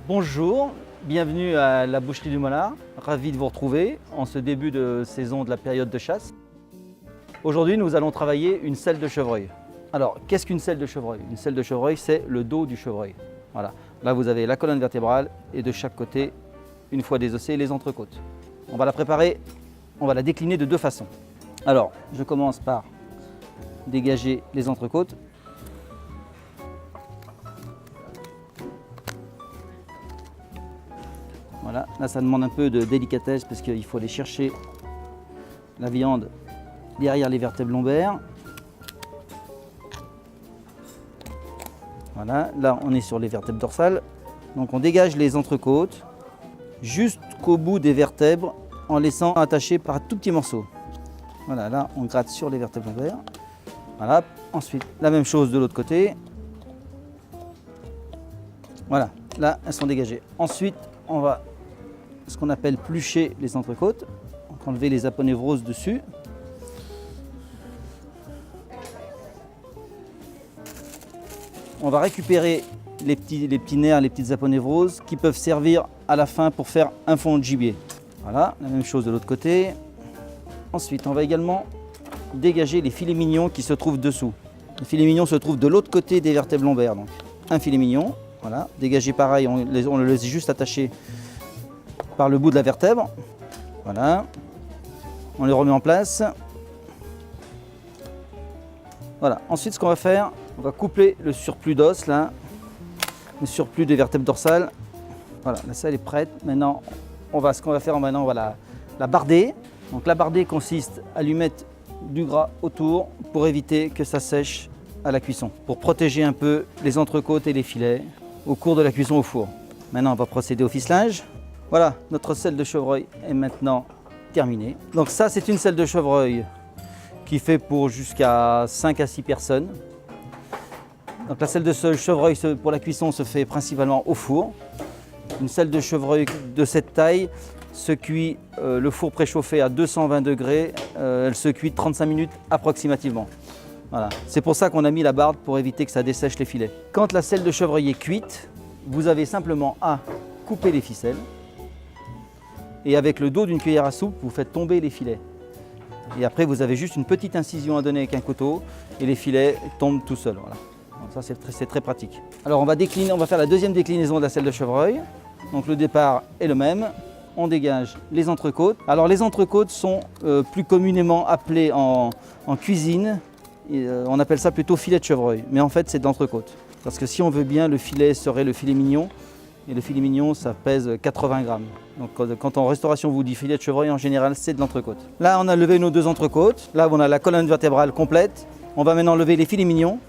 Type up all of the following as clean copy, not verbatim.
Bonjour, bienvenue à la boucherie du Molard. Ravi de vous retrouver en ce début de saison de la période de chasse. Aujourd'hui, nous allons travailler une selle de chevreuil. Alors, qu'est-ce qu'une selle de chevreuil? Une selle de chevreuil, c'est le dos du chevreuil. Voilà. Là, vous avez la colonne vertébrale et de chaque côté, une fois désossée, les entrecôtes. On va la préparer, on va la décliner de deux façons. Alors, je commence par dégager les entrecôtes. Voilà, là ça demande un peu de délicatesse parce qu'il faut aller chercher la viande derrière les vertèbres lombaires. Voilà, là on est sur les vertèbres dorsales. Donc on dégage les entrecôtes jusqu'au bout des vertèbres en laissant attacher par un tout petit morceau. Voilà, là on gratte sur les vertèbres lombaires. Voilà, ensuite la même chose de l'autre côté. Voilà, là elles sont dégagées. Ensuite on va ce qu'on appelle plucher les entrecôtes, donc enlever les aponevroses dessus. On va récupérer les petits nerfs, les petites aponevroses qui peuvent servir à la fin pour faire un fond de gibier. Voilà, la même chose de l'autre côté. Ensuite, on va également dégager les filets mignons qui se trouvent dessous. Les filets mignons se trouvent de l'autre côté des vertèbres lombaires. Donc, un filet mignon, voilà, dégagé pareil, on le laisse juste attaché par le bout de la vertèbre. Voilà, on les remet en place. Voilà, ensuite ce qu'on va faire, on va couper le surplus d'os là, le surplus des vertèbres dorsales. Voilà, la selle est prête. Maintenant, ce qu'on va faire maintenant, on va la barder. Donc la barder consiste à lui mettre du gras autour pour éviter que ça sèche à la cuisson, pour protéger un peu les entrecôtes et les filets au cours de la cuisson au four. Maintenant, on va procéder au ficelage. Voilà, notre selle de chevreuil est maintenant terminée. Donc ça, c'est une selle de chevreuil qui fait pour jusqu'à 5 à 6 personnes. Donc la selle de chevreuil pour la cuisson se fait principalement au four. Une selle de chevreuil de cette taille se cuit, le four préchauffé à 220 degrés, elle se cuit 35 minutes approximativement. Voilà. C'est pour ça qu'on a mis la barde pour éviter que ça dessèche les filets. Quand la selle de chevreuil est cuite, vous avez simplement à couper les ficelles. Et avec le dos d'une cuillère à soupe, vous faites tomber les filets. Et après, vous avez juste une petite incision à donner avec un couteau et les filets tombent tout seuls. Voilà. Donc ça, c'est très pratique. Alors, on va faire la deuxième déclinaison de la selle de chevreuil. Donc, le départ est le même. On dégage les entrecôtes. Alors, les entrecôtes sont plus communément appelées en cuisine. On appelle ça plutôt filet de chevreuil. Mais en fait, c'est de l'entrecôte. Parce que si on veut bien, le filet serait le filet mignon. Et le filet mignon, ça pèse 80 grammes. Donc quand en restauration, on vous dit filet de chevreuil, en général, c'est de l'entrecôte. Là, on a levé nos deux entrecôtes. Là, on a la colonne vertébrale complète. On va maintenant lever les filets mignons.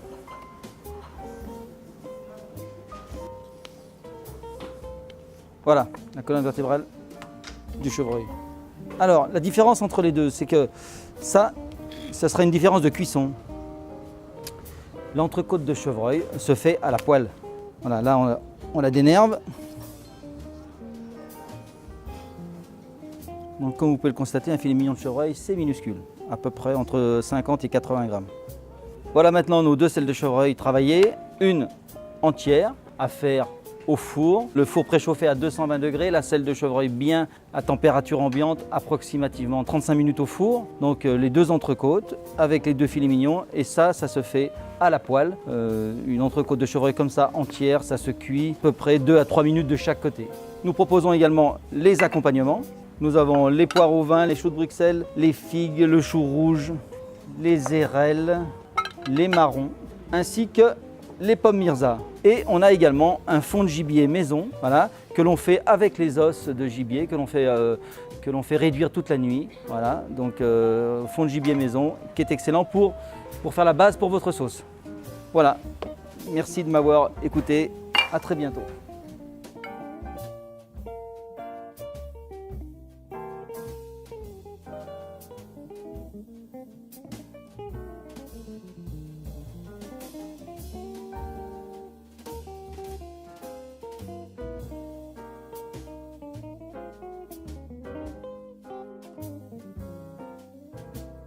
Voilà, la colonne vertébrale du chevreuil. Alors, la différence entre les deux, c'est que ça sera une différence de cuisson. L'entrecôte de chevreuil se fait à la poêle. Voilà, là, on la dénerve. Donc comme vous pouvez le constater, un filet mignon de chevreuil, c'est minuscule, à peu près entre 50 et 80 grammes. Voilà maintenant nos deux selles de chevreuil travaillées, une entière à faire au four, le four préchauffé à 220 degrés, la selle de chevreuil bien à température ambiante, approximativement 35 minutes au four. Donc les deux entrecôtes avec les deux filets mignons et ça se fait à la poêle. Une entrecôte de chevreuil comme ça entière, ça se cuit à peu près 2 à 3 minutes de chaque côté. Nous proposons également les accompagnements. Nous avons les poires au vin, les choux de Bruxelles, les figues, le chou rouge, les érelles, les marrons, ainsi que les pommes myrza. Et on a également un fond de gibier maison, voilà, que l'on fait avec les os de gibier, que l'on fait réduire toute la nuit. Voilà, donc fond de gibier maison qui est excellent pour faire la base pour votre sauce. Voilà, merci de m'avoir écouté, à très bientôt.